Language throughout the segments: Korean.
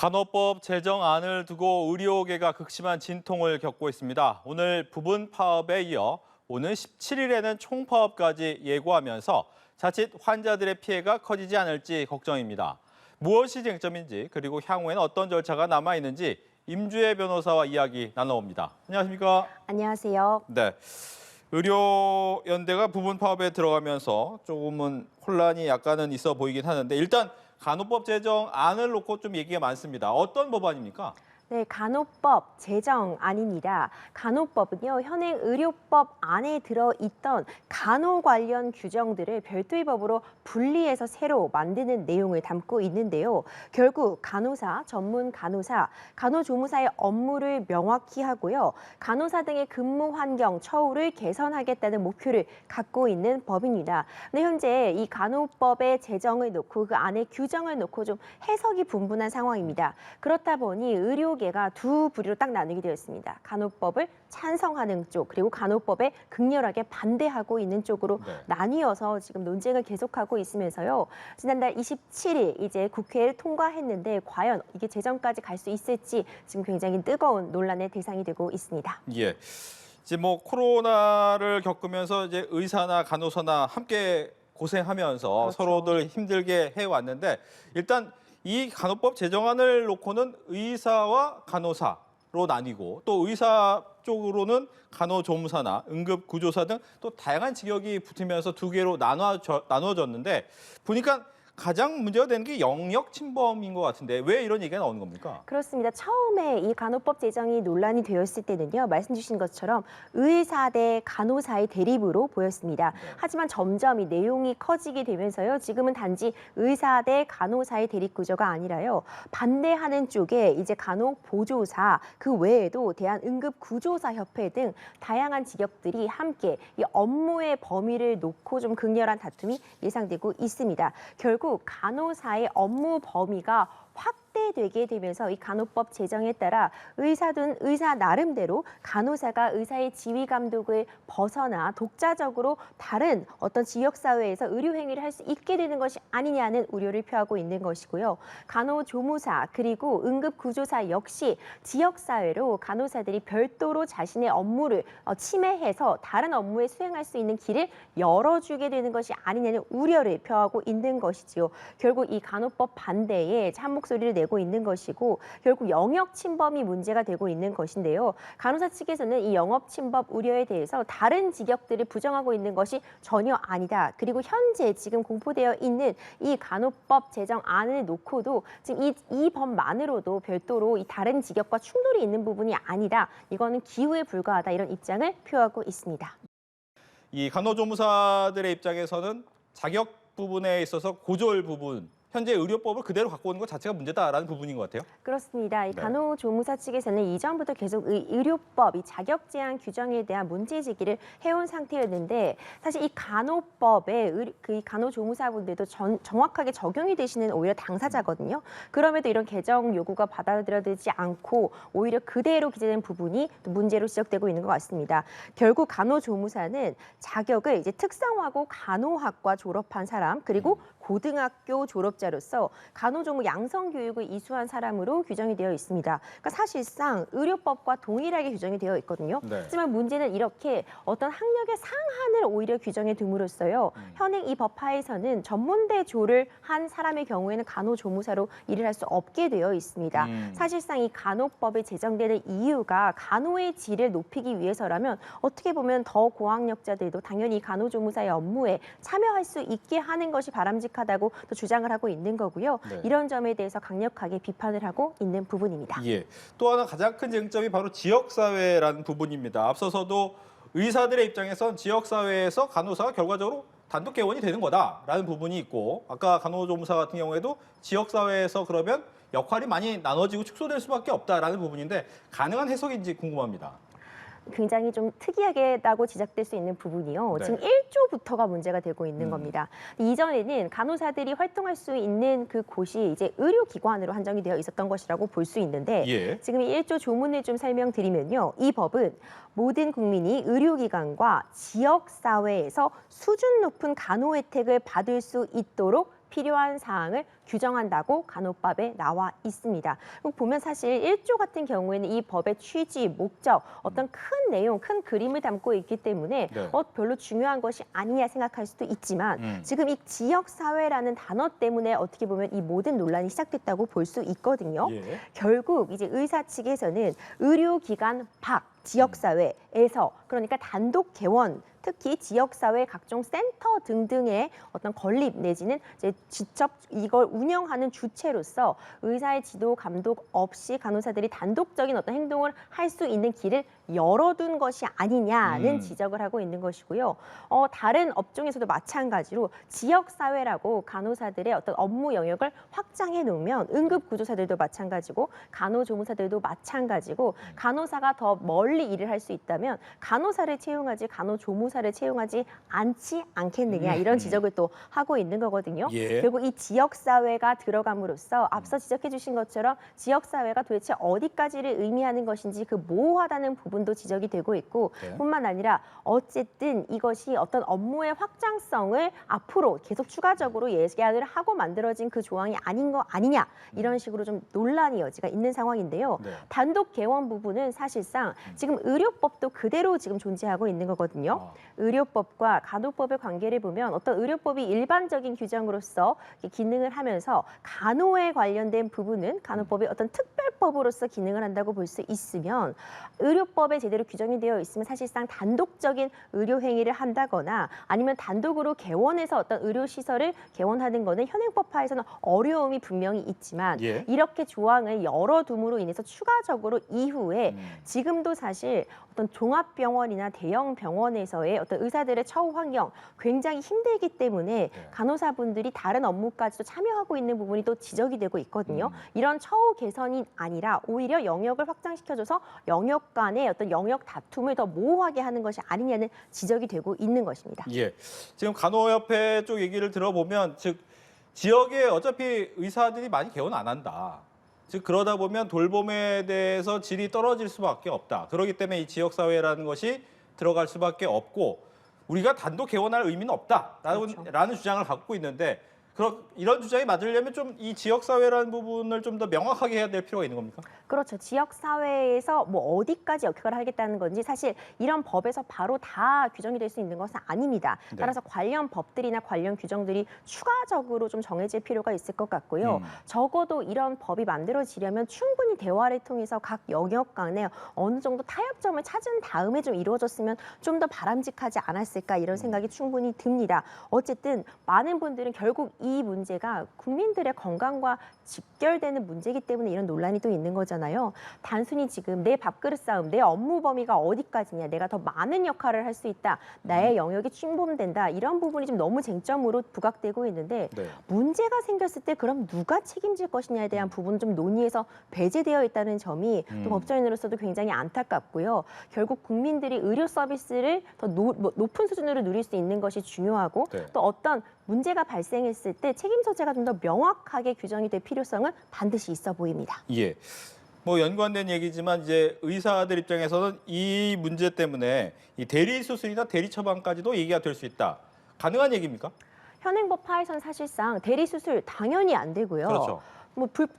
간호법 제정안을 두고 의료계가 극심한 진통을 겪고 있습니다. 오늘 부분 파업에 이어 오는 17일에는 총파업까지 예고하면서 자칫 환자들의 피해가 커지지 않을지 걱정입니다. 무엇이 쟁점인지 그리고 향후에는 어떤 절차가 남아있는지 임주혜 변호사와 이야기 나눠봅니다. 안녕하십니까? 안녕하세요. 네. 의료연대가 부분 파업에 들어가면서 조금은 혼란이 약간은 있어 보이긴 하는데 일단 간호법 제정안을 놓고 좀 얘기가 많습니다. 어떤 법안입니까? 네, 간호법 제정안입니다. 간호법은요, 현행 의료법 안에 들어있던 간호 관련 규정들을 별도의 법으로 분리해서 새로 만드는 내용을 담고 있는데요. 결국 간호사, 전문 간호사, 간호조무사의 업무를 명확히 하고요. 간호사 등의 근무 환경, 처우를 개선하겠다는 목표를 갖고 있는 법입니다. 근데 현재 이 간호법의 제정을 놓고 그 안에 규정을 놓고 좀 해석이 분분한 상황입니다. 그렇다 보니 의료계가 두 부류로 딱 나누게 되었습니다. 간호법을 찬성하는 쪽, 그리고 간호법에 극렬하게 반대하고 있는 쪽으로 나뉘어서 지금 논쟁을 계속하고 있으면서요. 지난달 27일 이제 국회를 통과했는데 과연 이게 제정까지 갈 수 있을지 지금 굉장히 뜨거운 논란의 대상이 되고 있습니다. 예. 이제 뭐 코로나를 겪으면서 이제 의사나 간호사나 함께 고생하면서 그렇죠. 서로들 힘들게 해왔는데 일단 이 간호법 제정안을 놓고는 의사와 간호사로 나뉘고 또 의사 쪽으로는 간호조무사나 응급구조사 등 또 다양한 직역이 붙으면서 두 개로 나눠졌는데 보니까 가장 문제가 되는 게 영역 침범인 것 같은데 왜 이런 얘기가 나오는 겁니까? 그렇습니다. 처음에 이 간호법 제정이 논란이 되었을 때는요, 말씀 주신 것처럼 의사 대 간호사의 대립으로 보였습니다. 하지만 점점 이 내용이 커지게 되면서요, 지금은 단지 의사 대 간호사의 대립 구조가 아니라요, 반대하는 쪽에 이제 간호보조사, 그 외에도 대한응급구조사협회 등 다양한 직역들이 함께 이 업무의 범위를 놓고 좀 극렬한 다툼이 예상되고 있습니다. 결국 간호사의 업무 범위가 확대되게 되면서 이 간호법 제정에 따라 의사든 의사 나름대로 간호사가 의사의 지휘 감독을 벗어나 독자적으로 다른 어떤 지역사회에서 의료 행위를 할 수 있게 되는 것이 아니냐는 우려를 표하고 있는 것이고요. 간호조무사 그리고 응급구조사 역시 지역사회로 간호사들이 별도로 자신의 업무를 침해해서 다른 업무에 수행할 수 있는 길을 열어주게 되는 것이 아니냐는 우려를 표하고 있는 것이지요. 결국 이 간호법 반대에 한 목소리를 내고 있는 것이고 결국 영역 침범이 문제가 되고 있는 것인데요. 간호사 측에서는 이 영업 침범 우려에 대해서 다른 직역들을 부정하고 있는 것이 전혀 아니다. 그리고 현재 지금 공포되어 있는 이 간호법 제정안을 놓고도 지금 이 법만으로도 별도로 이 다른 직역과 충돌이 있는 부분이 아니다. 이거는 기우에 불과하다. 이런 입장을 표하고 있습니다. 이 간호조무사들의 입장에서는 자격 부분에 있어서 고졸 부분 현재 의료법을 그대로 갖고 오는 것 자체가 문제다라는 부분인 것 같아요. 그렇습니다. 이 네. 간호조무사 측에서는 이전부터 계속 의료법, 이 자격 제한 규정에 대한 문제 제기를 해온 상태였는데 사실 이 간호법에 그 간호조무사분들도 정확하게 적용이 되시는 오히려 당사자거든요. 그럼에도 이런 개정 요구가 받아들여지지 않고 오히려 그대로 기재된 부분이 또 문제로 지적되고 있는 것 같습니다. 결국 간호조무사는 자격을 이제 특성화고 간호학과 졸업한 사람 그리고 고등학교 졸업자로서 간호조무 양성교육을 이수한 사람으로 규정이 되어 있습니다. 그러니까 사실상 의료법과 동일하게 규정이 되어 있거든요. 네. 하지만 문제는 이렇게 어떤 학력의 상한을 오히려 규정해 둠으로써요. 현행 이 법하에서는 전문대 조를 한 사람의 경우에는 간호조무사로 일을 할 수 없게 되어 있습니다. 사실상 이 간호법이 제정되는 이유가 간호의 질을 높이기 위해서라면 어떻게 보면 더 고학력자들도 당연히 간호조무사의 업무에 참여할 수 있게 하는 것이 바람직하다고 또 주장을 하고 있는 거고요. 네. 이런 점에 대해서 강력하게 비판을 하고 있는 부분입니다. 예. 또 하나 가장 큰 쟁점이 바로 지역사회라는 부분입니다. 앞서서도 의사들의 입장에선 지역사회에서 간호사가 결과적으로 단독 개원이 되는 거다라는 부분이 있고 아까 간호조무사 같은 경우에도 지역사회에서 그러면 역할이 많이 나눠지고 축소될 수밖에 없다라는 부분인데 가능한 해석인지 궁금합니다. 굉장히 좀 특이하게라고 지적될 수 있는 부분이요. 네. 지금 1조부터가 문제가 되고 있는 겁니다. 이전에는 간호사들이 활동할 수 있는 그 곳이 이제 의료기관으로 한정이 되어 있었던 것이라고 볼 수 있는데 예. 지금 이 1조 조문을 좀 설명드리면요. 이 법은 모든 국민이 의료기관과 지역사회에서 수준 높은 간호 혜택을 받을 수 있도록 필요한 사항을 규정한다고 간호법에 나와 있습니다. 보면 사실 1조 같은 경우에는 이 법의 취지, 목적, 어떤 큰 내용, 큰 그림을 담고 있기 때문에 네. 별로 중요한 것이 아니냐 생각할 수도 있지만 지금 이 지역사회라는 단어 때문에 어떻게 보면 이 모든 논란이 시작됐다고 볼 수 있거든요. 예. 결국 이제 의사 측에서는 의료기관 밖 지역사회에서 그러니까 단독 개원 특히 지역사회 각종 센터 등등의 어떤 건립 내지는 이제 직접 이걸 운영하는 주체로서 의사의 지도 감독 없이 간호사들이 단독적인 어떤 행동을 할 수 있는 길을 열어둔 것이 아니냐는 지적을 하고 있는 것이고요. 다른 업종에서도 마찬가지로 지역사회라고 간호사들의 어떤 업무 영역을 확장해 놓으면 응급구조사들도 마찬가지고 간호조무사들도 마찬가지고 간호사가 더 멀리 일을 할 수 있다면 간호사를 채용하지 간호조무사를 채용하지 않겠느냐 이런 지적을 또 하고 있는 거거든요. 예. 결국 이 지역사회가 들어감으로써 앞서 지적해 주신 것처럼 지역사회가 도대체 어디까지를 의미하는 것인지 그 모호하다는 부분도 지적이 되고 있고 네. 뿐만 아니라 어쨌든 이것이 어떤 업무의 확장성을 앞으로 계속 추가적으로 예약을 하고 만들어진 그 조항이 아닌 거 아니냐 이런 식으로 좀 논란이 여지가 있는 상황인데요. 네. 단독 개원 부분은 사실상 지금 의료법도 그대로 지금 존재하고 있는 거거든요. 의료법과 간호법의 관계를 보면 어떤 의료법이 일반적인 규정으로서 기능을 하면서 간호에 관련된 부분은 간호법의 어떤 특별법으로서 기능을 한다고 볼 수 있으면 의료법에 제대로 규정이 되어 있으면 사실상 단독적인 의료 행위를 한다거나 아니면 단독으로 개원해서 어떤 의료 시설을 개원하는 거는 현행법하에서는 어려움이 분명히 있지만 예. 이렇게 조항을 열어둠으로 인해서 추가적으로 이후에 지금도 사실 어떤 종합병원이나 대형 병원에서의 어떤 의사들의 처우 환경 굉장히 힘들기 때문에 간호사분들이 다른 업무까지도 참여하고 있는 부분이 또 지적이 되고 있거든요. 이런 처우 개선이 아니라 오히려 영역을 확장시켜줘서 영역 간의 어떤 영역 다툼을 더 모호하게 하는 것이 아니냐는 지적이 되고 있는 것입니다. 예. 지금 간호협회 쪽 얘기를 들어보면 즉 지역에 어차피 의사들이 많이 개원 안 한다. 즉 그러다 보면 돌봄에 대해서 질이 떨어질 수밖에 없다. 그렇기 때문에 이 지역사회라는 것이 들어갈 수밖에 없고 우리가 단독 개원할 의미는 없다라는 주장을 갖고 있는데 이런 주장이 맞으려면 좀 이 지역사회라는 부분을 좀 더 명확하게 해야 될 필요가 있는 겁니까? 그렇죠. 지역사회에서 뭐 어디까지 역할을 하겠다는 건지 사실 이런 법에서 바로 다 규정이 될 수 있는 것은 아닙니다. 네. 따라서 관련 법들이나 관련 규정들이 추가적으로 좀 정해질 필요가 있을 것 같고요. 적어도 이런 법이 만들어지려면 충분히 대화를 통해서 각 영역 간에 어느 정도 타협점을 찾은 다음에 좀 이루어졌으면 좀 더 바람직하지 않았을까 이런 생각이 충분히 듭니다. 어쨌든 많은 분들은 결국 이 문제가 국민들의 건강과 직결되는 문제이기 때문에 이런 논란이 또 있는 거잖아요. 단순히 지금 내 밥그릇 싸움, 내 업무 범위가 어디까지냐, 내가 더 많은 역할을 할 수 있다, 나의 영역이 침범된다 이런 부분이 좀 너무 쟁점으로 부각되고 있는데 네. 문제가 생겼을 때 그럼 누가 책임질 것이냐에 대한 부분은 좀 논의에서 배제되어 있다는 점이 또 법조인으로서도 굉장히 안타깝고요. 결국 국민들이 의료 서비스를 더 높은 수준으로 누릴 수 있는 것이 중요하고 네. 또 어떤 문제가 발생했을 때 책임 소재가 좀 더 명확하게 규정이 될 필요성은 반드시 있어 보입니다. 예. 뭐 연관된 얘기지만 이제 의사들 입장에서는 이 문제 때문에 이 대리 수술이나 대리 처방까지도 얘기가 될 수 있다. 가능한 얘기입니까? 현행법 하에서는 사실상 대리 수술 당연히 안 되고요. 그렇죠.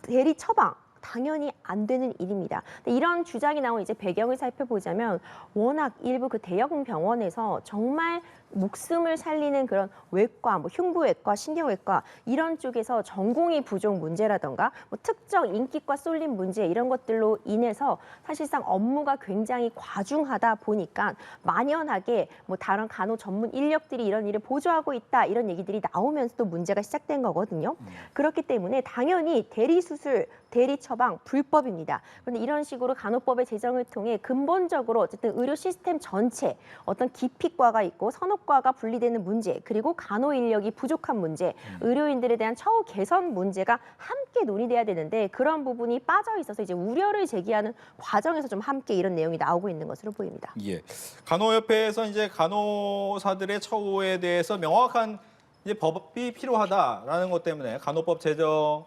대리 처방 당연히 안 되는 일입니다. 근데 이런 주장이 나온 이제 배경을 살펴보자면 워낙 일부 그 대형 병원에서 정말 목숨을 살리는 그런 외과, 뭐 흉부외과, 신경외과 이런 쪽에서 전공의 부족 문제라던가 뭐 특정 인기과 쏠림 문제 이런 것들로 인해서 사실상 업무가 굉장히 과중하다 보니까 만연하게 뭐 다른 간호 전문 인력들이 이런 일을 보조하고 있다 이런 얘기들이 나오면서 또 문제가 시작된 거거든요. 그렇기 때문에 당연히 대리 수술, 대리 처방 불법입니다. 그런데 이런 식으로 간호법의 제정을 통해 근본적으로 어쨌든 의료 시스템 전체 어떤 기피과가 있고 선호과가 분리되는 문제 그리고 간호 인력이 부족한 문제 의료인들에 대한 처우 개선 문제가 함께 논의돼야 되는데 그런 부분이 빠져 있어서 이제 우려를 제기하는 과정에서 좀 함께 이런 내용이 나오고 있는 것으로 보입니다. 예. 간호협회에서 이제 간호사들의 처우에 대해서 명확한 이제 법이 필요하다라는 것 때문에 간호법 제정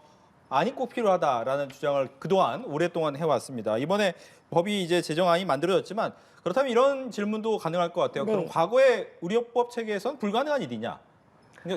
안이 꼭 필요하다라는 주장을 그동안 오랫동안 해왔습니다. 이번에 법이 이제 제정안이 만들어졌지만 그렇다면 이런 질문도 가능할 것 같아요. 네. 그럼 과거의 의료법 체계에선 불가능한 일이냐?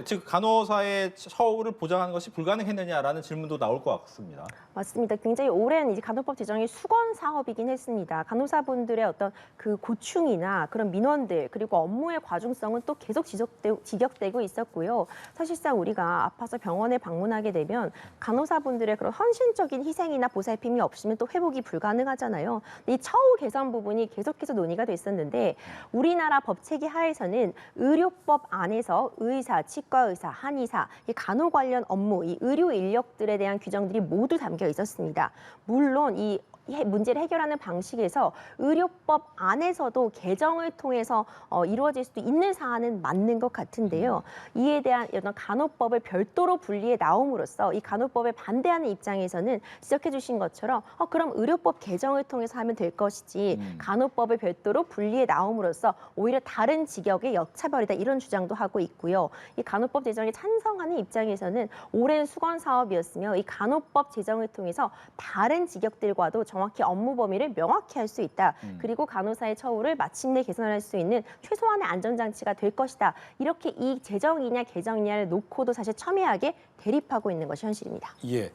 즉 간호사의 처우를 보장하는 것이 불가능했느냐라는 질문도 나올 것 같습니다. 맞습니다. 굉장히 오랜 이제 간호법 제정이 수건 사업이긴 했습니다. 간호사분들의 어떤 그 고충이나 그런 민원들 그리고 업무의 과중성은 또 계속 지적되고 있었고요. 사실상 우리가 아파서 병원에 방문하게 되면 간호사분들의 그런 헌신적인 희생이나 보살핌이 없으면 또 회복이 불가능하잖아요. 이 처우 개선 부분이 계속해서 논의가 됐었는데 우리나라 법 체계 하에서는 의료법 안에서 의사, 치과의사, 한의사, 이 간호 관련 업무, 이 의료 인력들에 대한 규정들이 모두 담겨 있었습니다. 물론 이 문제를 해결하는 방식에서 의료법 안에서도 개정을 통해서 이루어질 수도 있는 사안은 맞는 것 같은데요. 이에 대한 어떤 간호법을 별도로 분리해 나옴으로써 이 간호법에 반대하는 입장에서는 지적해 주신 것처럼 그럼 의료법 개정을 통해서 하면 될 것이지 간호법을 별도로 분리해 나옴으로써 오히려 다른 직역의 역차별이다 이런 주장도 하고 있고요. 이 간호법 제정에 찬성하는 입장에서는 오랜 수건 사업이었으며 이 간호법 제정을 통해서 다른 직역들과도 정확히 업무 범위를 명확히 할 수 있다. 그리고 간호사의 처우를 마침내 개선할 수 있는 최소한의 안전장치가 될 것이다. 이렇게 이 제정이냐 개정이냐를 놓고도 사실 첨예하게 대립하고 있는 것이 현실입니다. 예.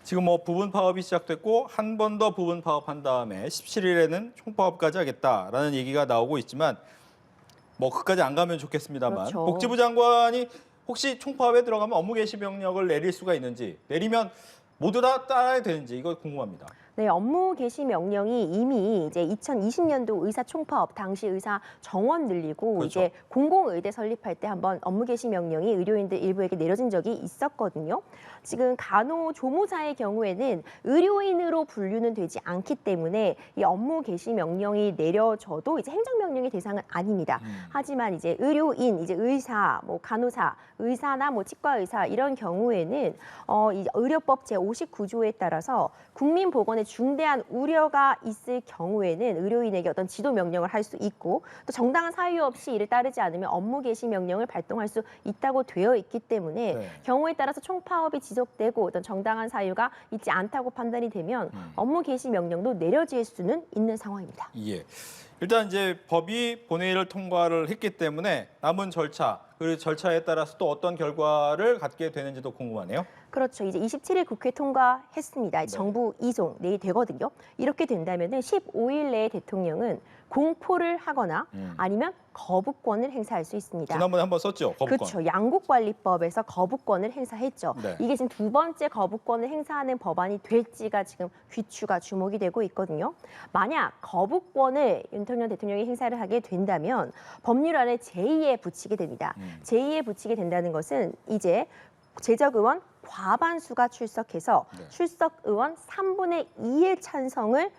지금 뭐 부분 파업이 시작됐고 한 번 더 부분 파업한 다음에 17일에는 총파업까지 하겠다라는 얘기가 나오고 있지만 뭐 그까지 안 가면 좋겠습니다만 그렇죠. 복지부 장관이 혹시 총파업에 들어가면 업무 개시 명령을 내릴 수가 있는지 내리면 모두 다 따라야 되는지 이거 궁금합니다. 네, 업무 개시 명령이 이미 이제 2020년도 의사 총파업 당시 의사 정원 늘리고 그렇죠. 이제 공공의대 설립할 때 한번 업무 개시 명령이 의료인들 일부에게 내려진 적이 있었거든요. 지금 간호조무사의 경우에는 의료인으로 분류는 되지 않기 때문에 이 업무 개시 명령이 내려져도 이제 행정명령의 대상은 아닙니다. 하지만 이제 의료인, 이제 의사, 뭐 간호사, 의사나 뭐 치과의사 이런 경우에는 이 의료법 제59조에 따라서 국민보건에 중대한 우려가 있을 경우에는 의료인에게 어떤 지도 명령을 할 수 있고 또 정당한 사유 없이 이를 따르지 않으면 업무 개시 명령을 발동할 수 있다고 되어 있기 때문에 네. 경우에 따라서 총파업이 지속되고 어떤 정당한 사유가 있지 않다고 판단이 되면 업무 개시 명령도 내려질 수는 있는 상황입니다. 예. 일단 이제 법이 본회의를 통과를 했기 때문에 남은 절차 그리고 절차에 따라서 또 어떤 결과를 갖게 되는지도 궁금하네요. 그렇죠. 이제 27일 국회 통과했습니다. 네. 정부 이송 내일 되거든요. 이렇게 된다면은 15일 내에 대통령은 공포를 하거나 아니면 거부권을 행사할 수 있습니다. 지난번에 한번 썼죠, 거부권. 그렇죠. 양국관리법에서 거부권을 행사했죠. 네. 이게 지금 두 번째 거부권을 행사하는 법안이 될지가 지금 귀추가 주목이 되고 있거든요. 만약 거부권을 윤석열 대통령이 행사를 하게 된다면 법률안을 제2에 붙이게 됩니다. 제2에 붙이게 된다는 것은 이제 제적 의원 과반수가 출석해서 네. 출석 의원 3분의 2의 찬성을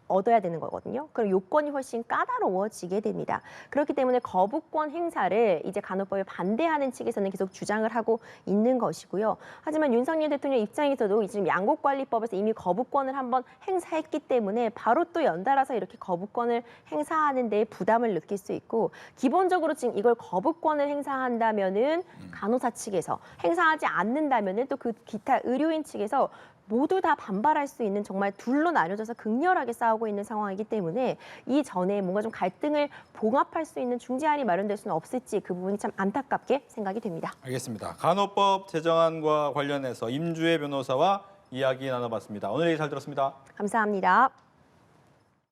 얻어야 되는 거거든요. 그럼 요건이 훨씬 까다로워지게 됩니다. 그렇기 때문에 거부권 행사를 이제 간호법에 반대하는 측에서는 계속 주장을 하고 있는 것이고요. 하지만 윤석열 대통령 입장에서도 지금 양국관리법에서 이미 거부권을 한번 행사했기 때문에 바로 또 연달아서 이렇게 거부권을 행사하는 데 부담을 느낄 수 있고 기본적으로 지금 이걸 거부권을 행사한다면은 간호사 측에서 행사하지 않는다면은 또 그 기타 의료인 측에서 모두 다 반발할 수 있는 정말 둘로 나뉘어져서 극렬하게 싸우고 있는 상황이기 때문에 이전에 뭔가 좀 갈등을 봉합할 수 있는 중재안이 마련될 수는 없을지 그 부분이 참 안타깝게 생각이 됩니다. 알겠습니다. 간호법 제정안과 관련해서 임주혜 변호사와 이야기 나눠봤습니다. 오늘 얘기 잘 들었습니다. 감사합니다.